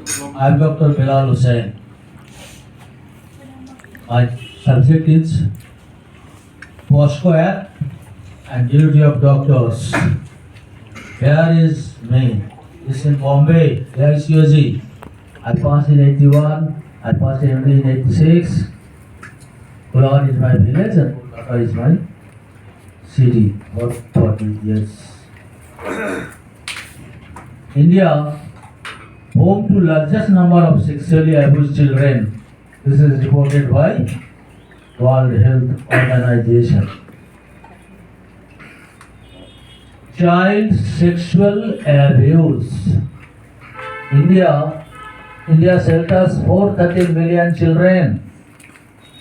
I'm Dr. Bilal Hussain. My subject is POSCO Act and duty of doctors. Here is me. It's in Bombay. Here is UG. I passed in 81. I passed in 86. Kulon is my village and Kolkata is my city for 40 years. India, home to largest number of sexually abused children. This is reported by World Health Organization. Child sexual abuse. India shelters 430 million children,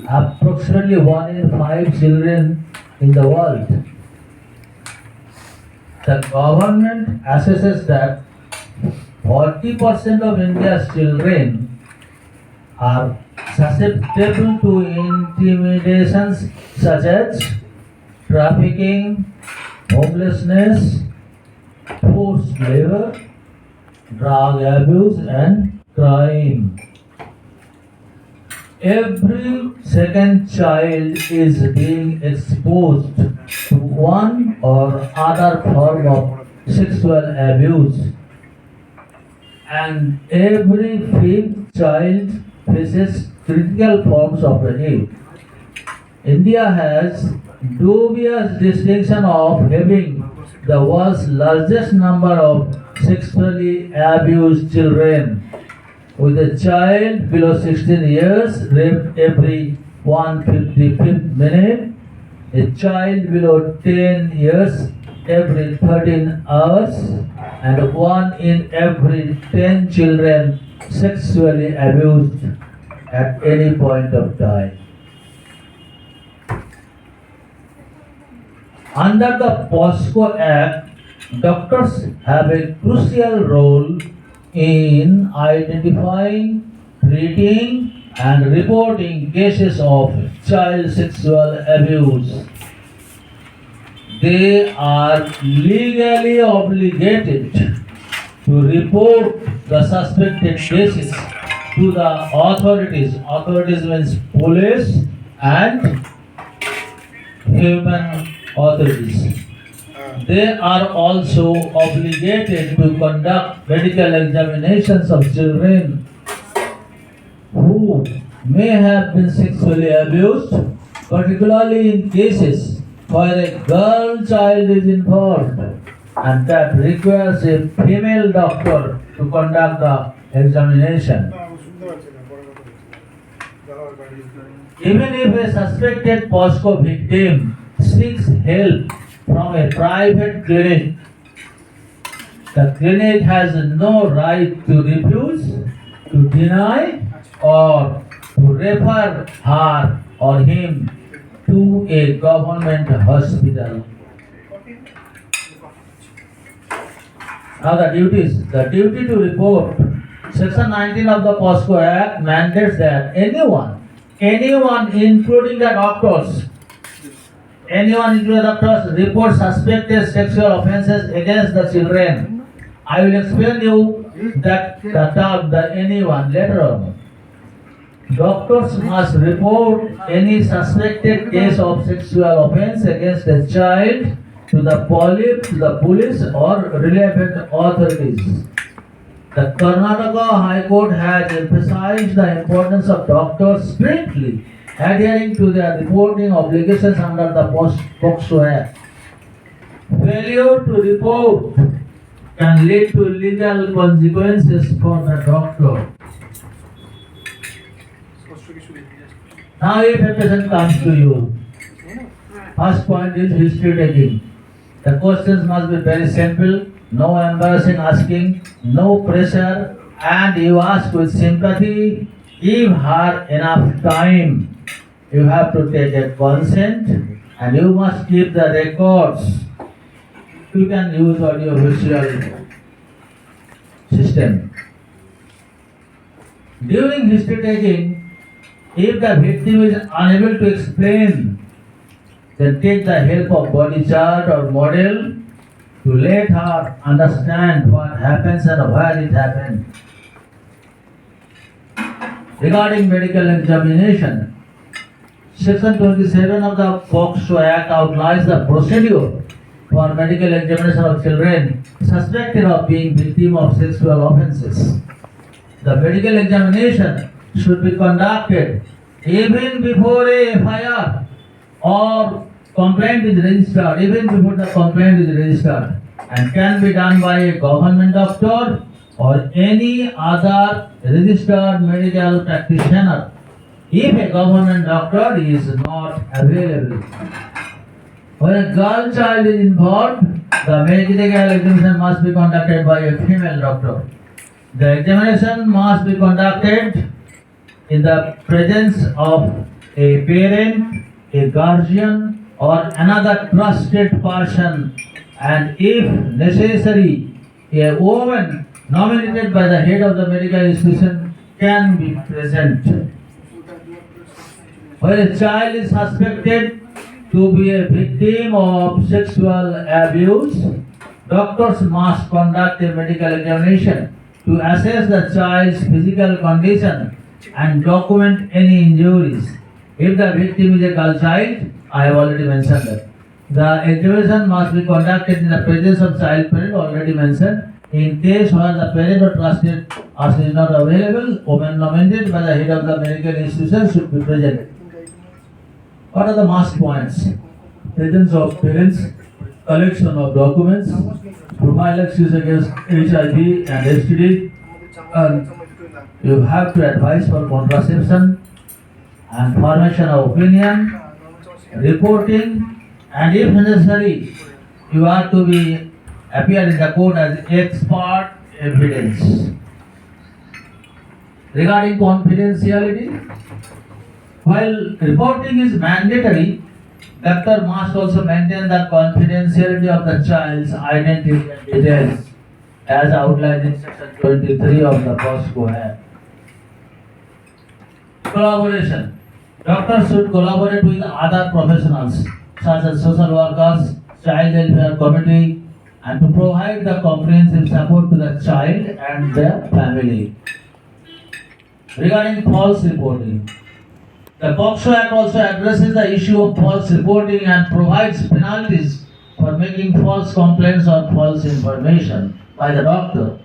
approximately 1 in 5 children in the world. The government assesses that 40% of India's children are susceptible to intimidations such as trafficking, homelessness, forced labor, drug abuse, and crime. Every second child is being exposed to one or other form of sexual abuse, and every fifth child faces critical forms of rape. India has dubious distinction of having the world's largest number of sexually abused children, with a child below 16 years raped every 155th minute, a child below 10 years every 13 hours, and 1 in every 10 children sexually abused at any point of time. Under the POSCO Act, doctors have a crucial role in identifying, treating, and reporting cases of child sexual abuse. They are legally obligated to report the suspected cases to the authorities. Authorities means police and human authorities. They are also obligated to conduct medical examinations of children who may have been sexually abused, particularly in cases where a girl child is involved and that requires a female doctor to conduct the examination. Even if a suspected POSCO victim seeks help from a private clinic, the clinic has no right to refuse, to deny, or to refer her or him to a government hospital. Now the duty to report. Section 19 of the POSCO Act mandates that anyone including the doctors, report suspected sexual offences against the children. I will explain you that the term, the anyone, later on. Doctors must report any suspected case of sexual offence against a child to the police or relevant authorities. The Karnataka High Court has emphasized the importance of doctors strictly adhering to their reporting obligations under the POCSO Act. Failure to report can lead to legal consequences for the doctor. Now if a patient comes to you, first point is history taking. The questions must be very simple, no embarrassing asking, no pressure, and you ask with sympathy. Give her enough time. You have to take a consent and you must keep the records. You can use audio visual system. During history taking, if the victim is unable to explain, then take the help of body chart or model to let her understand what happens and where it happened. Regarding medical examination, Section 27 of the POCSO Act outlines the procedure for medical examination of children suspected of being victim of sexual offences. The medical examination should be conducted even before a FIR or complaint is registered, even before the complaint is registered, and can be done by a government doctor or any other registered medical practitioner if a government doctor is not available. When a girl child is involved, the medical examination must be conducted by a female doctor. The examination must be conducted in the presence of a parent, a guardian, or another trusted person, and if necessary, a woman nominated by the head of the medical institution can be present. When a child is suspected to be a victim of sexual abuse, doctors must conduct a medical examination to assess the child's physical condition and document any injuries. If the victim is a girl child, I have already mentioned that. The examination must be conducted in the presence of child parent, already mentioned. In case where the parent or trusted person is not available, woman nominated by the head of the medical institution should be present. What are the must points? Presence of parents, collection of documents, prophylaxis against HIV and STD, and you have to advise for contraception and formation of opinion, reporting, and if necessary, you are to be appear in the court as expert evidence. Regarding confidentiality, while reporting is mandatory, doctor must also maintain the confidentiality of the child's identity and details as outlined in section 23 of the POCSO Act. Collaboration. Doctors should collaborate with other professionals such as social workers, child welfare committee, and to provide the comprehensive support to the child and their family. Regarding false reporting, the POCSO Act also addresses the issue of false reporting and provides penalties for making false complaints or false information by the doctor.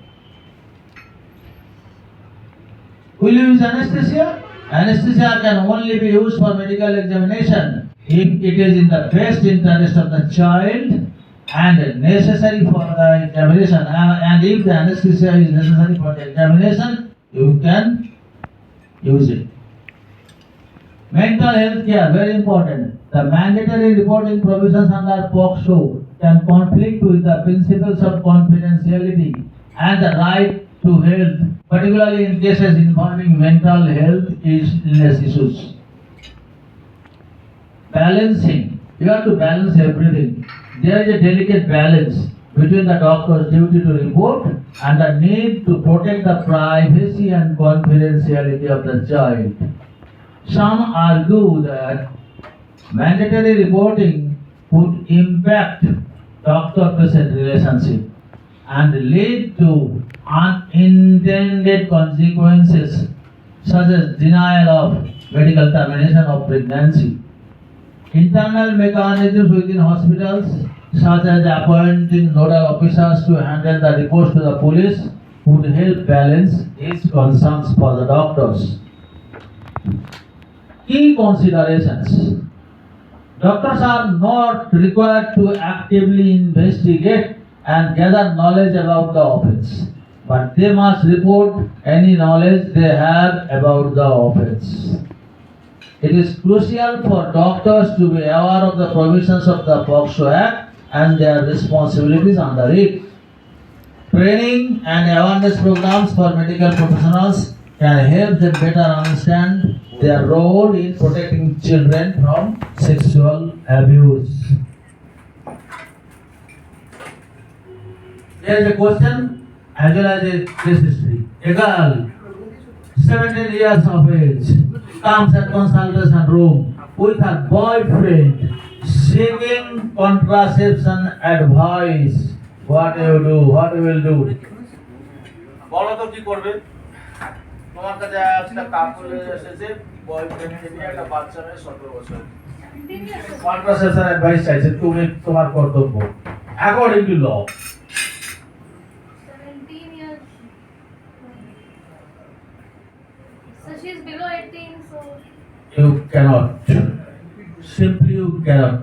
Will you use anesthesia? Anesthesia can only be used for medical examination if it is in the best interest of the child and necessary for the examination. And if the anesthesia is necessary for the examination, you can use it. Mental health care, very important. The mandatory reporting provisions under POCSO can conflict with the principles of confidentiality and the right to health, particularly in cases involving mental health illness issues. Balancing. You have to balance everything. There is a delicate balance between the doctor's duty to report and the need to protect the privacy and confidentiality of the child. Some argue that mandatory reporting would impact doctor-patient relationship and lead to unintended consequences such as denial of medical termination of pregnancy. Internal mechanisms within hospitals such as appointing nodal officers to handle the reports to the police would help balance these concerns for the doctors. Key considerations. Doctors are not required to actively investigate and gather knowledge about the offense, but they must report any knowledge they have about the offense. It is crucial for doctors to be aware of the provisions of the POCSO Act and their responsibilities under it. Training and awareness programs for medical professionals can help them better understand their role in protecting children from sexual abuse. There is a question as well as a case history. A girl, 17 years of age, comes at consultation room with her boyfriend seeking contraception advice. What do you do? What you will do? বলো তো কি করবে? তোমার কাছে একটা কাপড় এসেছে boyfriend নিয়ে একটা বাচ্চা মেয়ে 17 বছর কন্ট্রাসেপশন অ্যাডভাইস চাইছে তুমি তোমার কর্তব্য according to law 17 years. So she's below 18, so you cannot simply you cannot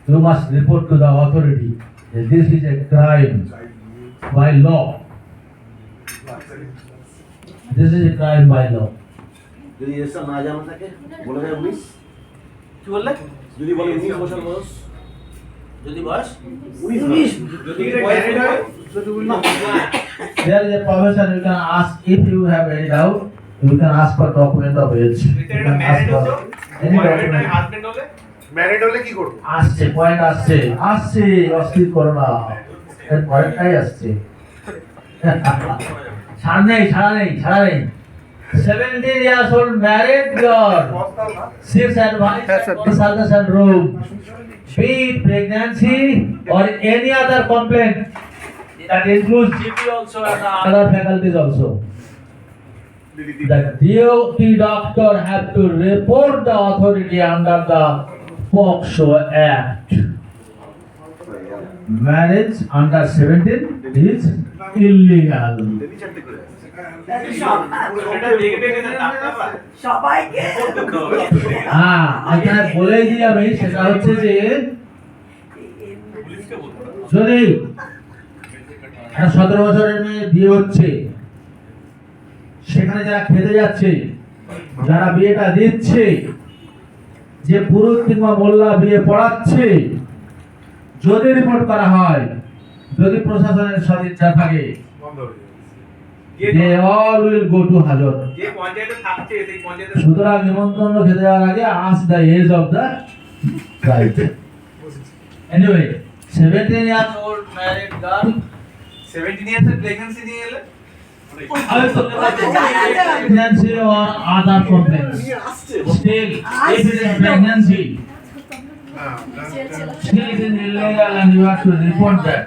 you must report to the authority that this is a crime by law this is a crime by law যদি এসা না জানা থাকে বলে দেয় 19 কি বললে যদি বলে 19 বছর বয়স যদি বয়স 19 যদি ম্যারিড হয় there is a provision you can ask if you have any doubt you can ask for document of age you can ask for any document husband হলে ম্যারিড হলে কি করব আসছে পয়েন্ট আসছে অস্থির করো না এর পয়েন্টটাই আসছে ছাড় নেই 17 years old married girl seeks advice on suggestion room be it pregnancy or any other complaint that includes GP also and other faculties also the DOT doctor have to report the authority under the POCSO Act. Marriage under 17 is illegal. সবাইকে হ্যাঁ এখানে বলে দিই আমি সেটা হচ্ছে যে যদি 17 বছরের মেয়ে বিয়ে হচ্ছে সেখানে যারা খেতে যাচ্ছে যারা বিয়েটা দিচ্ছে যে পুরুষ কিংবা মোল্লা বিয়ে পড়াচ্ছে যদি রিপোর্ট করা হয় যদি প্রশাসনের সদিচ্ছা থাকে they all will go to হাজত যে পঞ্চায়েতে থাকছে সেই পঞ্চায়েতে সুতরাং নিমন্ত্রণ খেতে যাওয়ার আগে ask the age of the bride anyway 17 years old married girl 17 years এর প্রেগন্যান্সি নিয়ে এলে pregnancy or other complaints still if it is pregnancy still it is illegal and you have to report that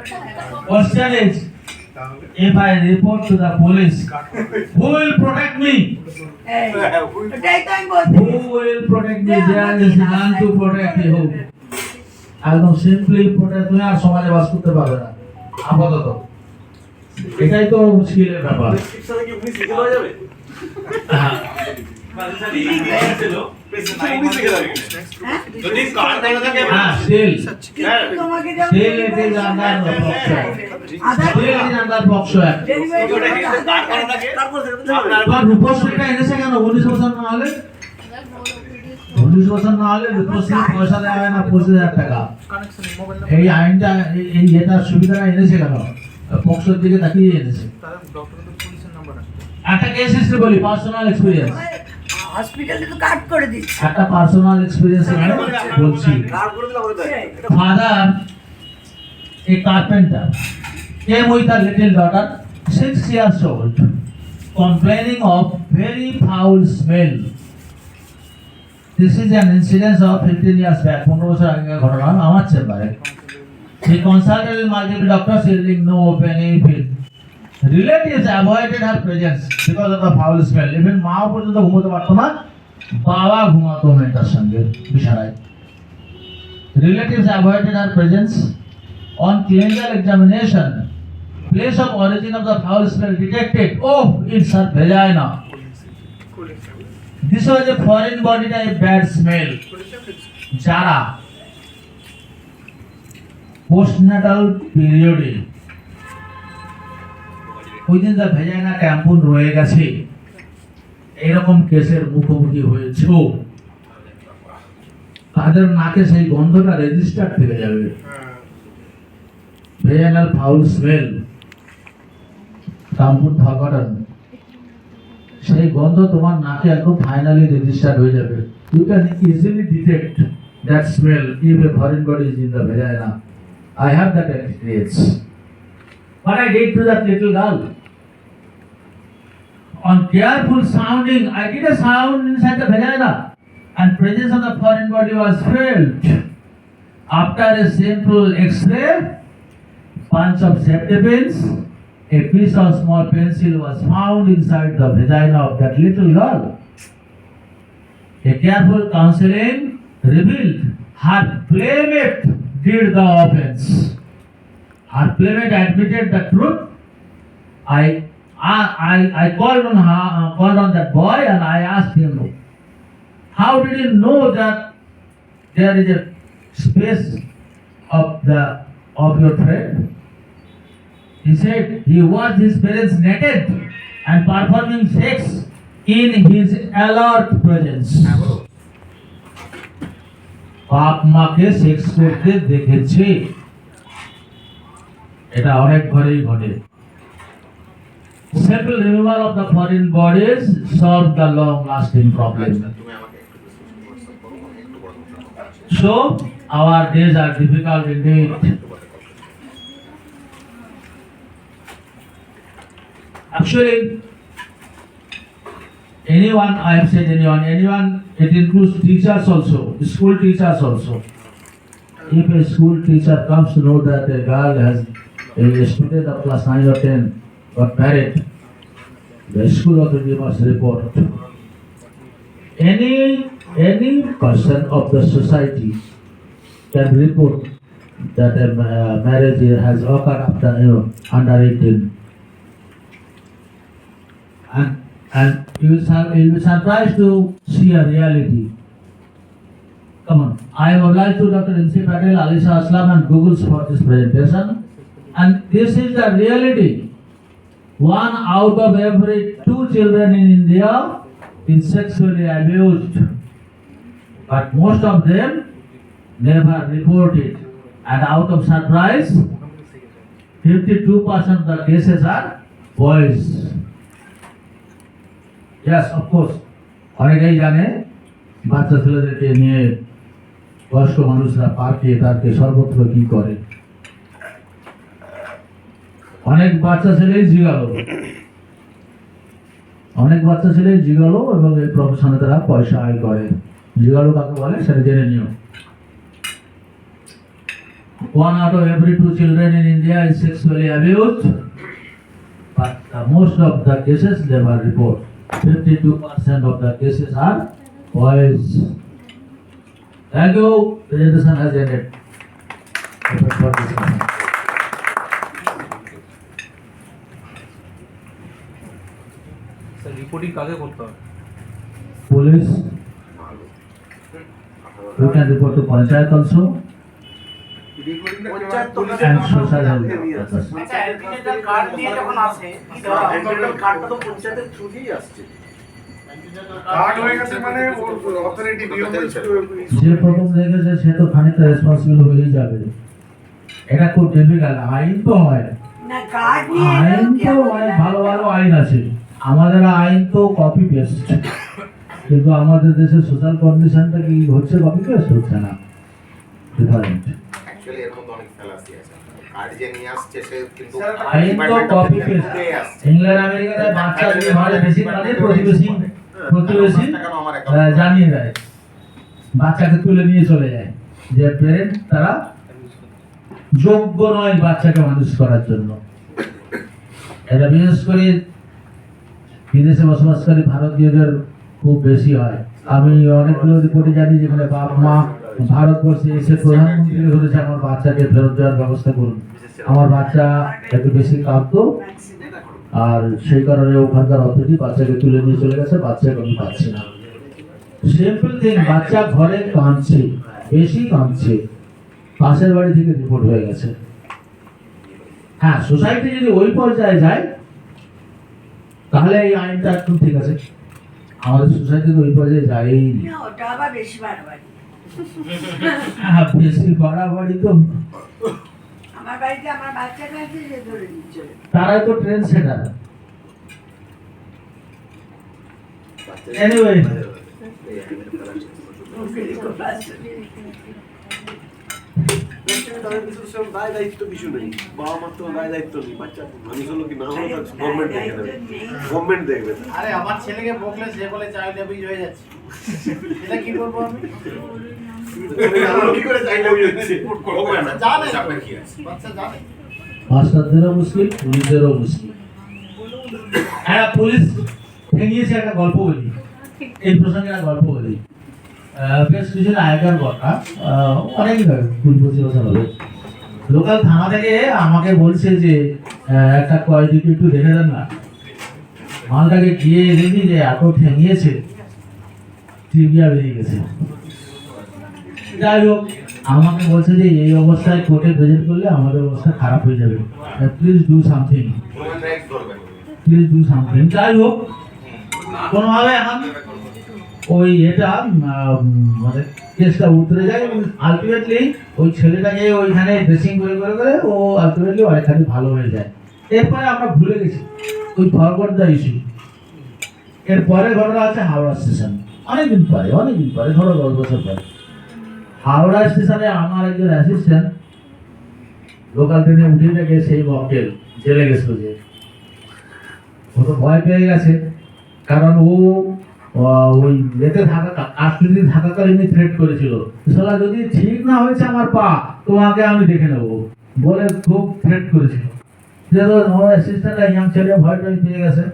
question is if I report to the police who will protect me এটাই তো আমি বলছি who will protect me there is none to protect you একদম simply protect তুমি আর সমাজে বাস করতে পারবে না আপাতত এটাই তো মুশকিলের ব্যাপার শিক্ষা কি 19 লিখে দেওয়া যাবে যদি কার্ড দেওয়া থাকে হ্যাঁ still তোমাকে যেমন still it is under the POCSO still it is under POCSO Act ওটা হেলথ কার্ড করা থাকে তারপর দেখতে হবে আর রূপশ্রীটা এনেছে কেন 19 বছর না হলে 19 বছর না হলে রূপশ্রী পয়সা দেওয়া হয় না 25,000 টাকা এই আইনটা এই এটা সুবিধাটা এনেছে কেন পক্সোর দিকে তাকিয়ে এনেছে একটা কেস হিস্ট্রি বলি পার্সোনাল এক্সপেরিয়েন্স হসপিটালে তো কাট করে দিচ্ছে একটা পার্সোনাল এক্সপেরিয়েন্স বলছি কার করে দিলে হবে তাই father a carpenter came with a little daughter 6 years old complaining of very foul smell this is an incident of 15 years back 15 বছর আগের ঘটনা আমার চেম্বারে he consulted with multiple doctors yielding no benefit relatives avoided her presence because of the foul smell even মা পর্যন্ত ঘুমোতে পারতো না বাবা ঘুমাতো মেয়েটার সঙ্গে বিছানায় relatives avoided her presence on clinical examination place of origin of the foul smell detected oh it's her vagina this was a foreign body type bad smell যারা postnatal period within the vagina tampon রয়ে গেছে এরকম কেসের মুখোমুখি হয়েছে তাদের নাকে সেই গন্ধটা রেজিস্টার থেকে যাবে vaginal foul smell tampon forgotten সেই গন্ধ তোমার নাকে একদম ফাইনালি রেজিস্টার হয়ে যাবে you can easily detect that smell if a foreign body is in the vagina I have that experience what I did to that little girl on careful sounding I did a sound inside the vagina and presence of the foreign body was felt after a simple x-ray bunch of safety pins a piece of small pencil was found inside the vagina of that little girl. A careful counseling revealed her playmate did the offense. Her playmate admitted the truth. I called on that boy and I asked him, how did you know that there is a space of your thread? He said he watched his parents naked and performing sex in his alert presence. বাপ মাকে sex করতে দেখেছে, এটা অনেক ঘরেই ঘটে। Simple removal of the foreign bodies solve the long-lasting problem. So our days are difficult indeed. Actually, anyone, I have said anyone, it includes teachers also, school teachers also. If a school teacher comes to know that a girl has, a student of class 9 or 10 got married, the school authority must report. Any person of the society can report that a marriage has occurred after under 18. And you will be surprised to see a reality. Come on, I am obliged to Dr. M.C. Patel, Alisa Aslam and Googles for this presentation. And this is the reality. 1 out of every 2 children in India is sexually abused. But most of them never report it. And out of surprise, 52% of the cases are boys. Yes, of course. অনেকেই জানে বাচ্চা ছেলেদেরকে নিয়ে বয়স্ক মানুষরা পার্কে তারকে সর্বত্র কি করে। অনেক বাচ্চা ছেলেই জিগালো এবং এই প্রফেশনে তারা পয়সা আয় করে। জিগালো কাকে বলে সেটা জেনে নিও। 1 out of every 2 children in India is sexually abused, but most of the cases never report. 52% of the cases are boys. Thank you. Presentation has ended. Reporting কাকে করতে হবে? Police. You can report to Panchayat also. And social health workers. আচ্ছা, antenatal card নিয়ে যখন আসে, antenatal কার্ডটা তো পঞ্চায়েতের থ্রুতেই আসছে। কার্ড হয়ে গেছে মানে ওর অথরিটি যে প্রথম দেখেছে সে তো খানিকটা রেসপন্সিবল হয়ে যাবে। এটা খুব ডিফিকাল্ট। আইন তো হয় না, কার্ড নিয়ে আইন তো অনেক ভালো ভালো আইন আছে। আমাদের আইন তো কপি পেস্ট, কিন্তু আমাদের দেশের সোশ্যাল কন্ডিশনটা কি হচ্ছে কপি পেস্ট হচ্ছে না, ডিফারেন্ট। অ্যাকচুয়ালি এর মধ্যে অনেক ফেলাসি আছে। কার্ড যে নিয়ে আসছে সে কিন্তু আইন তো কপি পেস্ট। ইংল্যান্ড আমেরিকাতে বাচ্চা যদি হয় বেশি তাহলে প্রতিবেশী জানিয়ে দেয়, বাচ্চাকে তুলে নিয়ে চলে যায়, যে প্যারেন্ট তারা যোগ্য নয় বাচ্চাকে মানুষ করার জন্য। এটা বিশেষ করে বিদেশে বসবাসকারী ভারতীয়দের খুব বেশি হয়। আমি অনেকগুলো রিপোর্টে জানি যেখানে বাপ মা ভারতবর্ষে এসে প্রধানমন্ত্রী হয়েছে আমার বাচ্চাকে ফেরত দেওয়ার ব্যবস্থা করুন, আমার বাচ্চা একটু বেশি কাঁদতো আর সেই কারণে ওখানকার অথরিটি বাচ্চাকে তুলে নিয়ে চলে গেছে, বাচ্চাকে আমি পাচ্ছি না। সিম্পল থিং, বাচ্চা ঘরে কাঁদছে, বেশি কাঁদছে, পাশের বাড়ি থেকে রিপোর্ট হয়ে গেছে। হ্যাঁ, সোসাইটি যদি ওই পর্যায়ে যায় তাহলে এই আইনটা একটু ঠিক আছে। আমাদের সোসাইটি ওই পর্যায়ে যায়ই না। ওটা আবার বেশি বাড়াবাড়ি। হ্যাঁ, বেশি বাড়াবাড়ি তো। আমার বাড়িতে আমার বাচ্চাকে আছে যে ধরে নিয়ে চলে। তারাই তো ট্রেন্ড সেটার। এনিওয়ে, দায় দায়িত্ব কিছু নেই, বাবা মার তো দায় দায়িত্ব নেই, বাচ্চা মানুষ হলো কি না হলো গভর্নমেন্ট দেখে নেবে, গভর্নমেন্ট দেখবে। আরে আমার ছেলেকে বকলে সে বলে চাইল্ড অ্যাবিউজ হয়ে যাচ্ছে, এটা কি করবো আমি? কি করে চাইল্ড অ্যাবিউজ হচ্ছে? জানে, বাচ্চা জানে। মাস্টারদেরও মুশকিল, পুলিশদেরও মুশকিল। একটা পুলিশ ঠেঙিয়েছে, একটা গল্প বলি এই প্রসঙ্গে, একটা গল্প বলি। বেশ কিছুদিন আগেকার কথা, অনেক 20-25 বছর হবে। লোকাল থানা থেকে আমাকে বলছে যে একটা কয়েদিকে একটু দেখে দেন না, মালটাকে গিয়ে দেখি যে এত ঠেঙিয়েছে, টিবিয়া বেরিয়ে গেছে। যাই হোক, আমাকে বলছে যে এই অবস্থায় কোর্টে প্রেজেন্ট করলে আমাদের অবস্থা খারাপ হয়ে যাবে, please do something, please do something. যাই হোক, কোনোভাবে এখন ওই এটা মানে কেসটা উতরে যায় এবং আলটিমেটলি ওই ছেলেটাকে ওইখানে ড্রেসিং করে করে করে ও আলটিমেটলি অনেকখানি ভালো হয়ে যায়। এরপরে আমরা ভুলে গেছি ওই ফরওয়ার্ড দ্য ইস্যু। এরপরে ঘটনা আছে হাওড়া স্টেশন, অনেকদিন পরে ধরো 10 বছর পরে। হাওড়া স্টেশনে আমার একজন অ্যাসিস্ট্যান্ট লোকাল ট্রেনে উঠে থেকে সেই মক্কেল জেলে গেছিল, যে ও তো ভয় পেয়ে গেছে, কারণ ও ওই যেতে কাস্টডি থাকাকালীন থ্রেট করেছিল, শালা যদি ঠিক না হয়েছে আমার পা, তোমাকে আমি দেখে নেবো বলে খুব থ্রেট করেছিল। আমার অ্যাসিস্ট্যান্ট ইয়াং ছেলে ভয় পেয়ে গেছে।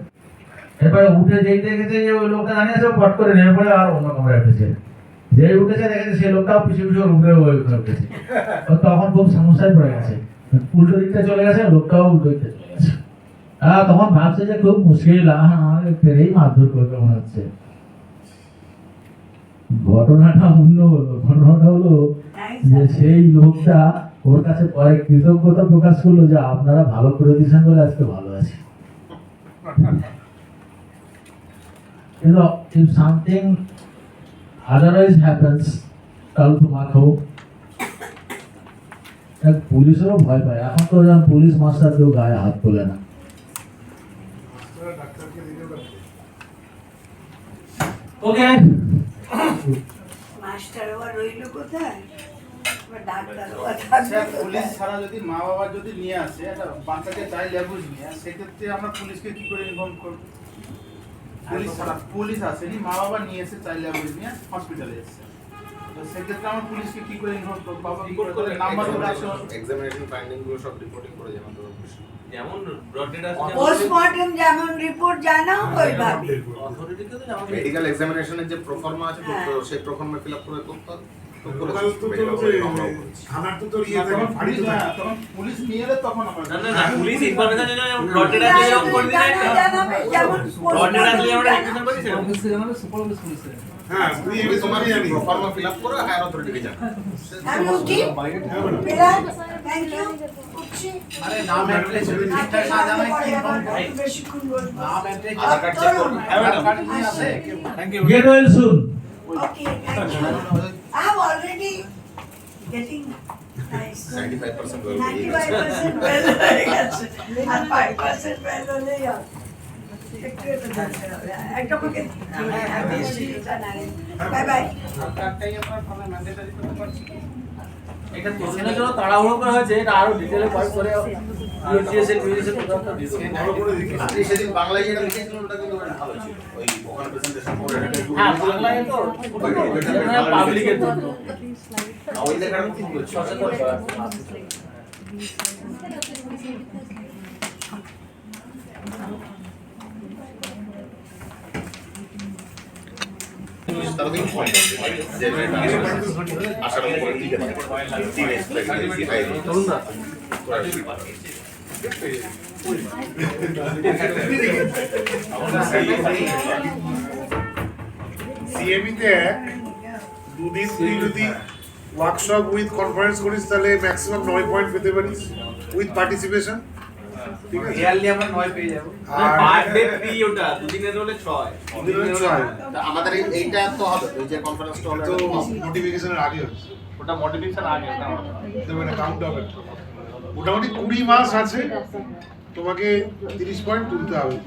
এরপরে উঠে যেই দেখেছে যে ওই লোকটা জানিয়েছে, পট করে নেমে পড়ে আর অন্য কামড়ে উঠেছে। যেই উঠেছে দেখেছে সেই লোকটাও পিছু পিছু উঠে উঠেছে। তখন খুব সমস্যায় পড়ে গেছে, উল্টো দিকটা চলে গেছে, লোকটাও উল্টো দিকটা চলে গেছে। তখন ভাবছে যে খুব মুশকিল, আমাকে ফেরেই মারধর করবে মনে হচ্ছে। ঘটনাটা হলো যে সেই লোকটা ওর কাছে পরে কৃতজ্ঞতা প্রকাশ করলো যে আপনারা ভালো করে দিয়েছেন বলে আজকে ভালো আছি। if something otherwise happens, তাহলে তোমার হোক। পুলিশেরও ভয় পায় এখন তো, যেমন পুলিশ মাস্টার কেউ গায়ে হাত তোলে না। ওকে, মাস্টারও আর রইল কোথায়, এবার ডাক্তারও আর আচ্ছা, থাকবে পুলিশ কোথায়? ছাড়া যদি মা বাবা যদি নিয়ে আসে একটা বাচ্চাকে চাইল্ড অ্যাবিউজ নিয়ে, সেক্ষেত্রে আমরা পুলিশকে কি করে ইনফর্ম করবো? পুলিশ ছাড়া, পুলিশ আসেনি, মা বাবা নিয়ে এসে চাইল্ড অ্যাবিউজ নিয়ে হসপিটালে এসেছে, তো সেক্ষেত্রে আমরা পুলিশকে কি করে ইনফর্ম করবো? বাবা কি করে নাম্বার ধরে আসো, এক্সামিনেশন ফাইন্ডিং গুলো সব রিপোর্টিং করে জমা দেবো। যেমন ব্রড ডেটা পোস্টমর্টম যেমন রিপোর্ট জানাও ওইভাবে। অথরিটিকে তো যেমন মেডিকেল এক্সামিনেশনের যে প্রফর্মা আছে, হ্যাঁ। তো সেই প্রফর্মা ফিল আপ করে করতে হবে। তো করে লোকাল তো medical তো college আমরাও করেছি। থানার তো তোর ইয়ে থাকে, তখন ফাঁড়ি পুলিশ, তো থাকে। তখন পুলিশ নিয়ে এলে তখন আমরা না পুলিশ ইনফরমেশন জন্য ব্রড ডেটা যেরকম করে দিন একটা জানাবে, যেমন ব্রড ডেটা দিয়ে আমরা postmortem রেজিস্ট্রেশন করি সেরকম। হ্যাঁ, তুই তুমি এমনি তোমার তোমারই জানিস। প্রফর্মা ফিল আপ করে হায়ার অথরিটিকে জানাও। আমি উঠি, বিলাল, thank you, উঠছি। আরে নাম অ্যাড্রেস যদি ঠিকঠাক না জানাই কি ইনফর্ম করবো? একটু বেশিক্ষণ বলবো। নাম অ্যাড্রেস আধার কার্ড চেক করবে। আধার কার্ড নিয়ে আসে thank you. get well soon. Okay, thank you. I have already getting nice. 95% well 95% well হয়ে গেছে, আর 5% well হলেই হবে। একটু এটা জানতে হবে। একটা আমাকে বেশি জানা নেই। Bye bye. কার্ডটাই আমরা ফোনে ম্যান্ডেটরি করতে পারছি কি? এটা কোশ্চেনের জন্য তাড়াহুড়ো করা হয়েছে, এটা আরো ডিটেইলে পরে ইউজিএসএ প্রোগ্রামটা দিয়েছে। ভালো করে দেখিস। আপনি সেদিন বাংলায় যেটা লিখেছিলেন ওটা কিন্তু বেশ ভালো ছিল। ওই ওখানে প্রেজেন্টেশন করে হ্যাঁ, বাংলায় তো পাবলিকের জন্য ওই লেখাটা খুব ভালো ছিল। সচেতন করা। তারা কিন্তু পয়েন্ট আছে যে আশার উপরে ঠিক আছে টিনেজ প্রেগন্যান্সি হাই তরুণ দা সিএমিতে দুদিন তুই যদি ওয়ার্কশপ উইথ কনফারেন্স করিস তাহলে ম্যাক্সিমাম 9 পয়েন্ট পেতে পারিস উইথ পার্টিসিপেশন, ঠিক আছে? ইয়ারলি আমরা 9 পেয়ে যাবো। পার ডে 3 ওটা, দুদিনের হলে 6। দুদিনের 6 আমাদের এইটা তো হবে ওই যে কনফারেন্সটা হলো তো নোটিফিকেশনের আগে হচ্ছে, ওটা মডিফিকেশন আগে ওটা তবে না কাউন্ট হবে। মোটামুটি 20 মাস আছে, তোমাকে 30 পয়েন্ট তুলতে হবে।